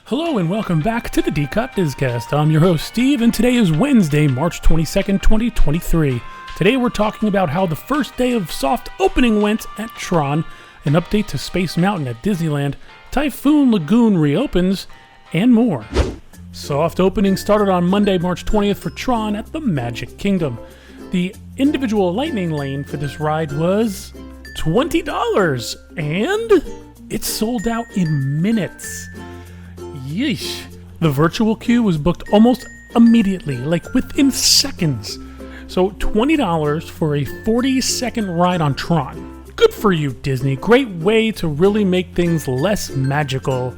Hello and welcome back to the D-COT disCast. I'm your host Steve, and today is Wednesday, March 22nd, 2023. Today we're talking about how the first day of soft opening went at TRON, an update to Space Mountain at Disneyland, Typhoon Lagoon reopens, and more. Soft opening started on Monday, March 20th for TRON at the Magic Kingdom. The individual lightning lane for this ride was $20, and it sold out in minutes. Yeesh. The virtual queue was booked almost immediately, like within seconds. So $20 for a 40-second ride on TRON. Good for you, Disney. Great way to really make things less magical.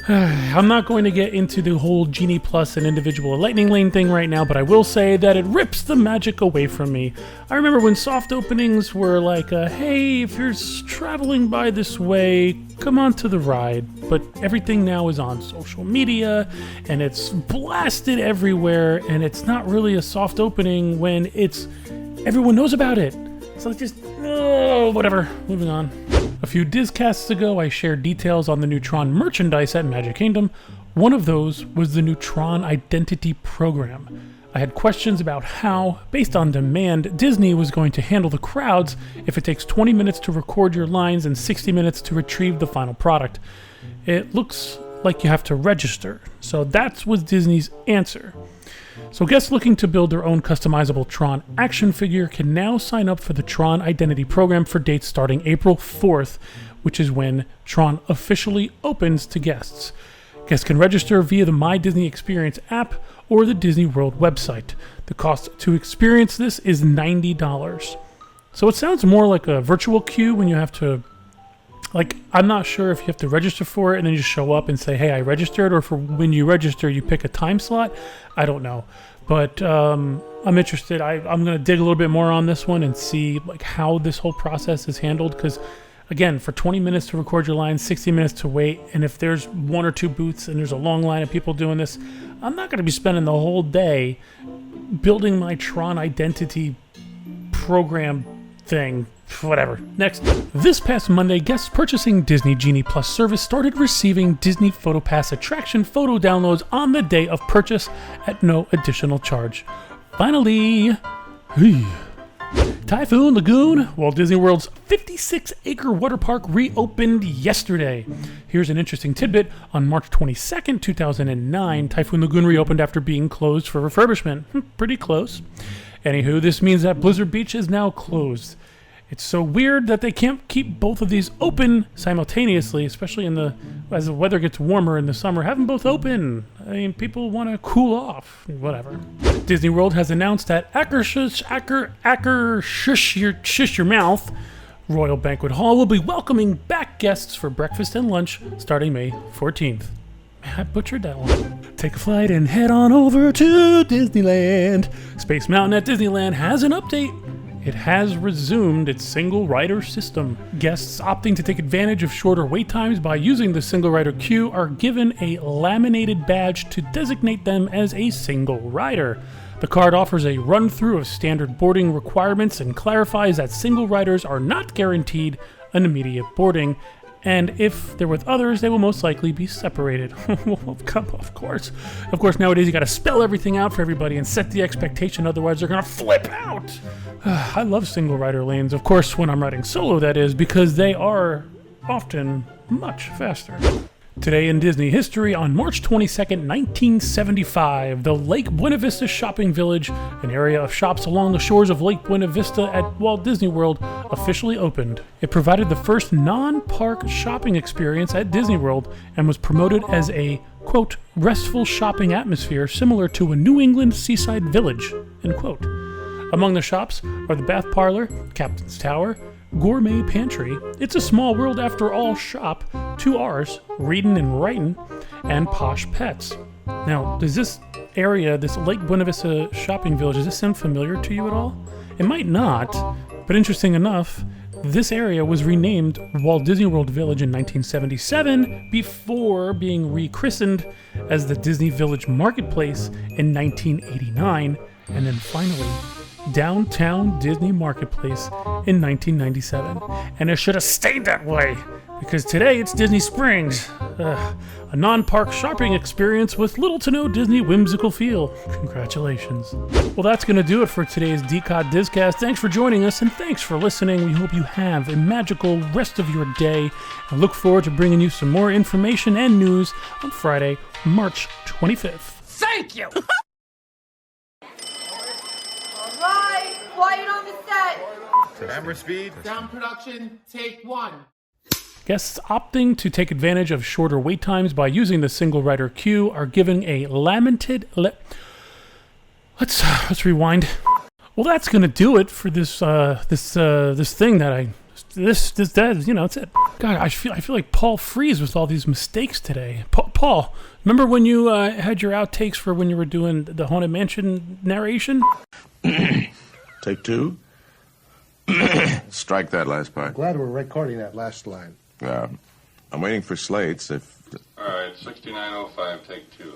I'm not going to get into the whole Genie Plus and individual lightning lane thing right now, but I will say that it rips the magic away from me. I remember when soft openings were like, hey, if you're traveling by this way, come on to the ride. But everything now is on social media, and it's blasted everywhere, and it's not really a soft opening when everyone knows about it. So just, whatever, moving on. A few discasts ago, I shared details on the new TRON merchandise at Magic Kingdom. One of those was the new TRON Identity Program. I had questions about how, based on demand, Disney was going to handle the crowds if it takes 20 minutes to record your lines and 60 minutes to retrieve the final product. It looks like you have to register, so that was Disney's answer. So guests looking to build their own customizable TRON action figure can now sign up for the TRON Identity Program for dates starting April 4th, which is when TRON officially opens to guests. Guests can register via the My Disney Experience app or the Disney World website. The cost to experience this is $90. So it sounds more like a virtual queue when you have to, I'm not sure if you have to register for it and then you just show up and say, hey, I registered, or for when you register, you pick a time slot. I don't know. But I'm interested. I'm going to dig a little bit more on this one and see how this whole process is handled. Because, again, for 20 minutes to record your line, 60 minutes to wait, and if there's one or two booths and there's a long line of people doing this, I'm not going to be spending the whole day building my TRON Identity Program thing. Whatever. Next. This past Monday, guests purchasing Disney Genie Plus service started receiving Disney PhotoPass attraction photo downloads on the day of purchase at no additional charge. Finally, Typhoon Lagoon, Walt Disney World's 56-acre water park, reopened yesterday. Here's an interesting tidbit. On March 22nd, 2009, Typhoon Lagoon reopened after being closed for refurbishment. Pretty close. Anywho, this means that Blizzard Beach is now closed. It's so weird that they can't keep both of these open simultaneously, especially as the weather gets warmer in the summer. Have them both open. I mean, people want to cool off. Whatever. Disney World has announced that Shush Your Mouth Royal Banquet Hall will be welcoming back guests for breakfast and lunch starting May 14th. I butchered that one. Take a flight and head on over to Disneyland. Space Mountain at Disneyland has an update. It has resumed its single rider system. Guests opting to take advantage of shorter wait times by using the single rider queue are given a laminated badge to designate them as a single rider. The card offers a run-through of standard boarding requirements and clarifies that single riders are not guaranteed an immediate boarding, and if they're with others, they will most likely be separated. Of course. Nowadays you gotta spell everything out for everybody and set the expectation, otherwise they're gonna flip out. I love single rider lanes, of course when I'm riding solo that is, because they are often much faster. Today in Disney history, on March 22nd, 1975, the Lake Buena Vista Shopping Village, an area of shops along the shores of Lake Buena Vista at Walt Disney World, officially opened. It provided the first non-park shopping experience at Disney World and was promoted as a, quote, restful shopping atmosphere similar to a New England seaside village, end quote. Among the shops are the Bath Parlor, Captain's Tower, Gourmet Pantry, It's a Small World After All Shop, 2 R's, Readin' and Writin', and Posh Pets. Now, does this area, this Lake Buena Vista Shopping Village, does this sound familiar to you at all? It might not, but interesting enough, this area was renamed Walt Disney World Village in 1977 before being rechristened as the Disney Village Marketplace in 1989, and then finally Downtown Disney Marketplace in 1997. And it should have stayed that way. Because today it's Disney Springs, a non-park shopping experience with little to no Disney whimsical feel. Congratulations. Well, that's going to do it for today's D-COT disCast. Thanks for joining us, and thanks for listening. We hope you have a magical rest of your day, and look forward to bringing you some more information and news on Friday, March 25th. Thank you! Alright, quiet on the set. Camera speed. Sound production, take one. Guests opting to take advantage of shorter wait times by using the single rider queue are given a lamented... Let's rewind. Well, that's gonna do it for this thing that I... That's it. God, I feel like Paul Frees with all these mistakes today. Paul, remember when you had your outtakes for when you were doing the Haunted Mansion narration? Take two. Strike that last part. Glad we're recording that last line. Yeah. I'm waiting for slates. All right, 6905, take two.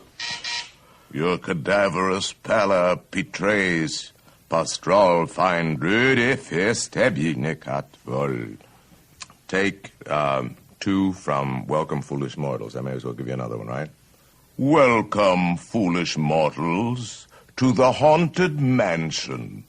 Your cadaverous pallor betrays pastoral fine rude fist D-COT vol. Take two from Welcome Foolish Mortals. I may as well give you another one, right? Welcome, foolish mortals, to the Haunted Mansion.